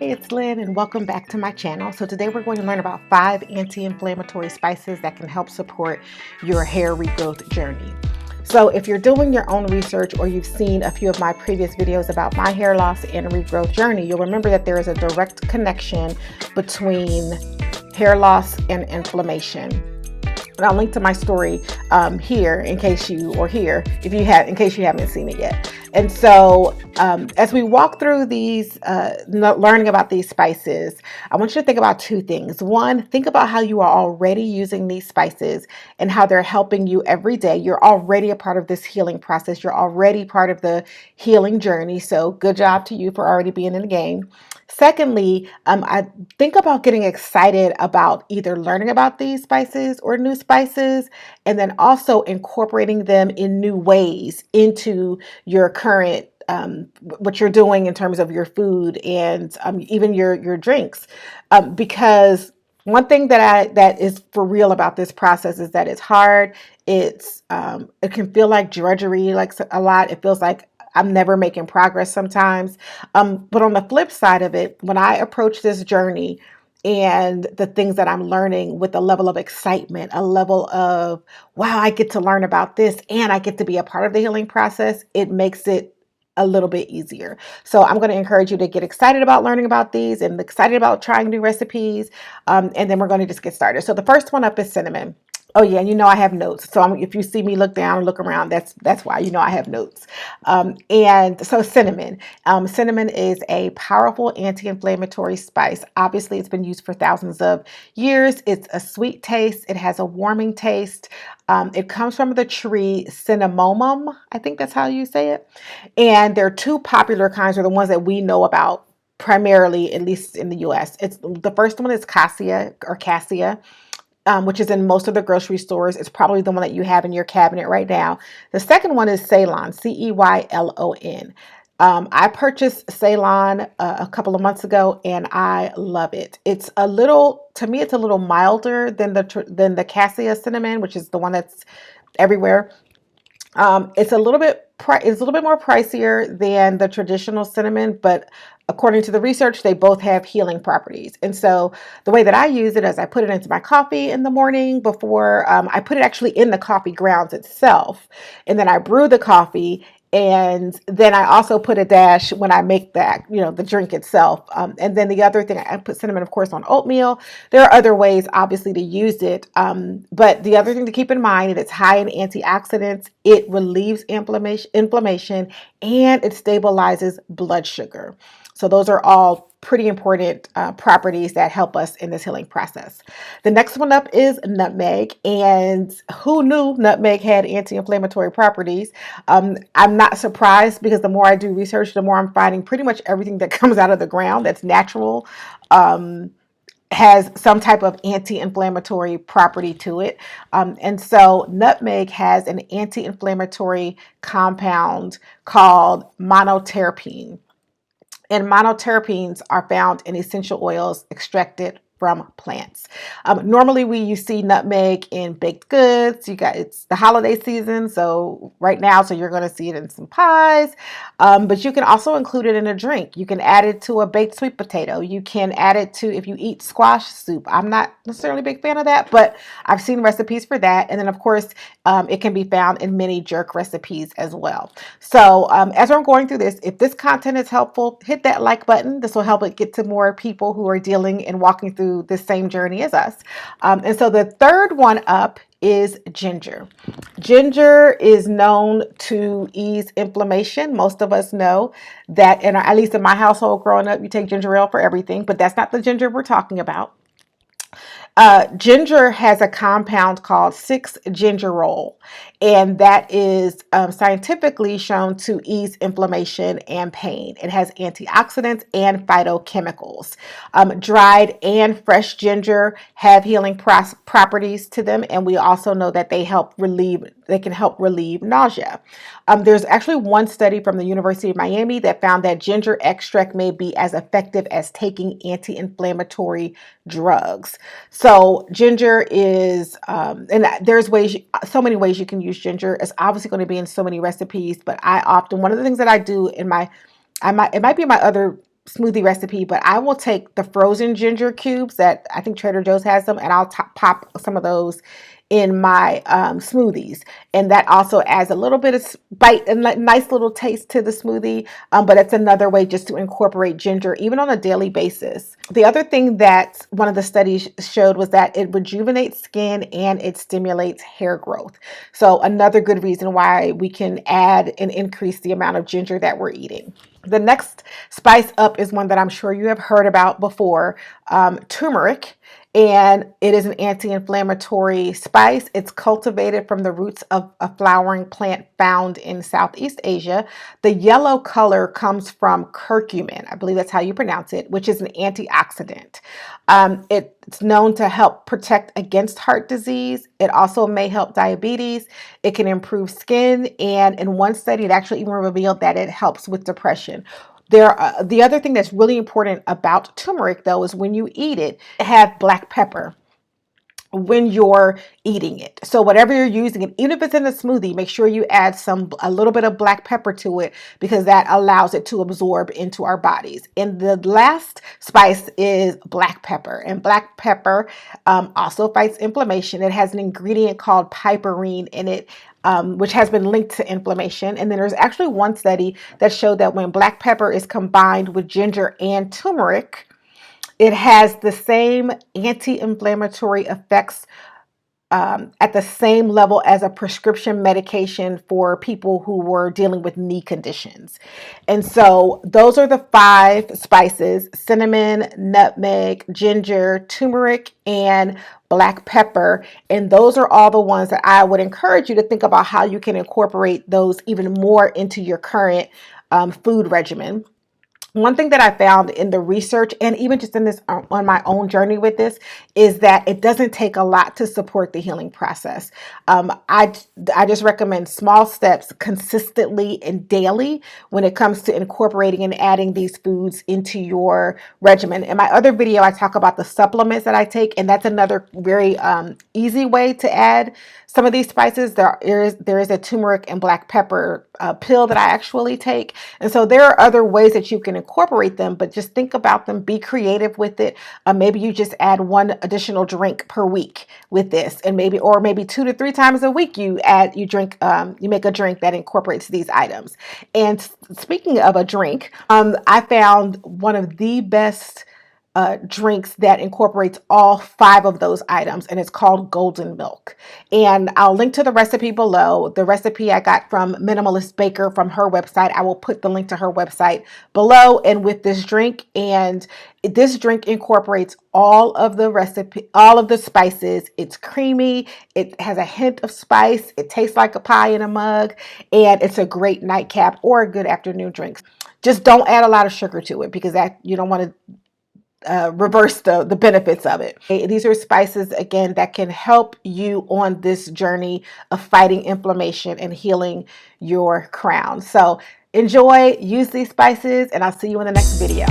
Hey, it's Lynn, and welcome back to my channel. So today we're going to learn about 5 anti-inflammatory spices that can help support your hair regrowth journey. So if you're doing your own research or you've seen a few of my previous videos about my hair loss and regrowth journey, you'll remember that there is a direct connection between hair loss and inflammation. And I'll link to my story here in case you, or here if you have, in case you haven't seen it yet. And so as we walk through these, learning about these spices, I want you to think about two things. One, think about how you are already using these spices and how they're helping you every day. You're already a part of this healing process. You're already part of the healing journey. So good job to you for already being in the game. Secondly, I think about getting excited about either learning about these spices or new spices, and then also incorporating them in new ways into your current what you're doing in terms of your food and even your drinks, because one thing that is for real about this process is that it's hard. It can feel like drudgery, like a lot. It feels like I'm never making progress sometimes. But on the flip side of it, when I approach this journey and the things that I'm learning with a level of excitement, a level of, wow, I get to learn about this and I get to be a part of the healing process, it makes it a little bit easier. So I'm going to encourage you to get excited about learning about these and excited about trying new recipes. And then we're going to just get started. So the first one up is cinnamon. Oh yeah, and you know I have notes. So if you see me look down and look around, that's why you know I have notes. And so cinnamon. Cinnamon is a powerful anti-inflammatory spice. Obviously, it's been used for thousands of years. It's a sweet taste. It has a warming taste. It comes from the tree cinnamomum. I think that's how you say it. And there are two popular kinds, or the ones that we know about primarily, at least in the U.S. It's the first one is cassia or cassia, which is in most of the grocery stores. It's probably the one that you have in your cabinet right now. The second one is Ceylon, Ceylon. I purchased Ceylon a couple of months ago, and I love it. It's a little, to me, it's a little milder than the cassia cinnamon, which is the one that's everywhere. It's a little bit more pricier than the traditional cinnamon, but according to the research, they both have healing properties. And so the way that I use it is I put it into my coffee in the morning before I put it actually in the coffee grounds itself, and then I brew the coffee. And then I also put a dash when I make that, the drink itself. And then the other thing, I put cinnamon, of course, on oatmeal. There are other ways, obviously, to use it. But the other thing to keep in mind is it's high in antioxidants. It relieves inflammation, and it stabilizes blood sugar. So those are all pretty important properties that help us in this healing process. The next one up is nutmeg. And who knew nutmeg had anti-inflammatory properties? I'm not surprised, because the more I do research, the more I'm finding pretty much everything that comes out of the ground that's natural has some type of anti-inflammatory property to it. And so nutmeg has an anti-inflammatory compound called monoterpene. And monoterpenes are found in essential oils extracted from plants. Normally you see nutmeg in baked goods. It's the holiday season, so right now, so you're going to see it in some pies, but you can also include it in a drink. You can add it to a baked sweet potato. You can add it to, if you eat squash soup. I'm not necessarily a big fan of that, but I've seen recipes for that. And then of course, it can be found in many jerk recipes as well. So as I'm going through this, if this content is helpful, hit that like button. This will help it get to more people who are dealing and walking through this same journey as us. And so the third one up is ginger. Ginger is known to ease inflammation. Most of us know that, at least in my household growing up, you take ginger ale for everything, but that's not the ginger we're talking about. Ginger has a compound called 6-gingerol, and that is scientifically shown to ease inflammation and pain. It has antioxidants and phytochemicals. Dried and fresh ginger have healing properties to them, and we also know that they can help relieve nausea. There's actually one study from the University of Miami that found that ginger extract may be as effective as taking anti-inflammatory drugs. So ginger is, and there's so many ways you can use ginger. It's obviously going to be in so many recipes, but one of the things that I do it might be in my other smoothie recipe, but I will take the frozen ginger cubes that I think Trader Joe's has them, and I'll pop some of those in my smoothies, and that also adds a little bit of bite and nice little taste to the smoothie, but it's another way just to incorporate ginger even on a daily basis. The other thing that one of the studies showed was that it rejuvenates skin and it stimulates hair growth. So another good reason why we can add and increase the amount of ginger that we're eating. The next spice up is one that I'm sure you have heard about before, turmeric. And it is an anti-inflammatory spice. It's cultivated from the roots of a flowering plant found in Southeast Asia. The yellow color comes from curcumin, I believe that's how you pronounce it, which is an antioxidant. It's known to help protect against heart disease. It also may help diabetes. It can improve skin. And in one study, it actually even revealed that it helps with depression. The other thing that's really important about turmeric, though, is when you eat it, have black pepper when you're eating it. So whatever you're using, and even if it's in a smoothie, make sure you add a little bit of black pepper to it, because that allows it to absorb into our bodies. And the last spice is black pepper, and black pepper also fights inflammation. It has an ingredient called piperine in it, which has been linked to inflammation. And then there's actually one study that showed that when black pepper is combined with ginger and turmeric, it has the same anti-inflammatory effects at the same level as a prescription medication for people who were dealing with knee conditions. And so those are the 5 spices: cinnamon, nutmeg, ginger, turmeric, and black pepper. And those are all the ones that I would encourage you to think about how you can incorporate those even more into your current food regimen. One thing that I found in the research, and even just in this on my own journey with this, is that it doesn't take a lot to support the healing process. I just recommend small steps consistently and daily when it comes to incorporating and adding these foods into your regimen. In my other video, I talk about the supplements that I take, and that's another very easy way to add some of these spices. There is a turmeric and black pepper pill that I actually take. And so there are other ways that you can incorporate them, but just think about them, be creative with it. Maybe you just add 1 additional drink per week with this, and maybe 2 to 3 times a week you make a drink that incorporates these items. And speaking of a drink, I found one of the best drinks that incorporates all 5 of those items, and it's called golden milk. And I'll link to the recipe below. The recipe I got from Minimalist Baker from her website. I will put the link to her website below, and with this drink. And this drink incorporates all of the spices. It's creamy. It has a hint of spice. It tastes like a pie in a mug, and it's a great nightcap or a good afternoon drink. Just don't add a lot of sugar to it, because that you don't want to reverse the benefits of it. These are spices, again, that can help you on this journey of fighting inflammation and healing your crown. So enjoy, use these spices, and I'll see you in the next video.